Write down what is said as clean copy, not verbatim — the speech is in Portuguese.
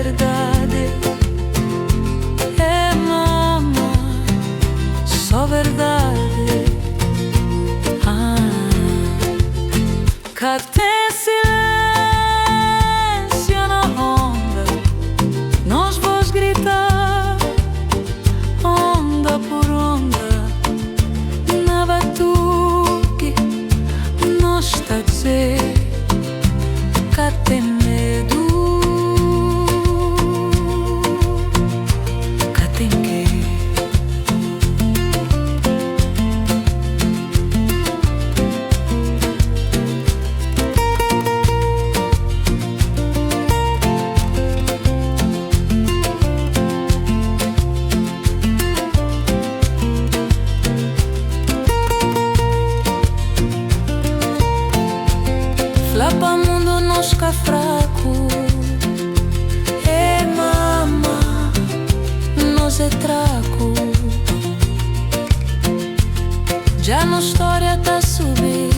verdade. É, mama, só verdade. Cá tem silêncio na onda, nós vamos gritar onda por onda. Na batuque nós tá a dizer: cá tem medo, cá tem quê? Lá para mundo nós cá fraco. É, mama, nós é traco. Já na história tá a subir.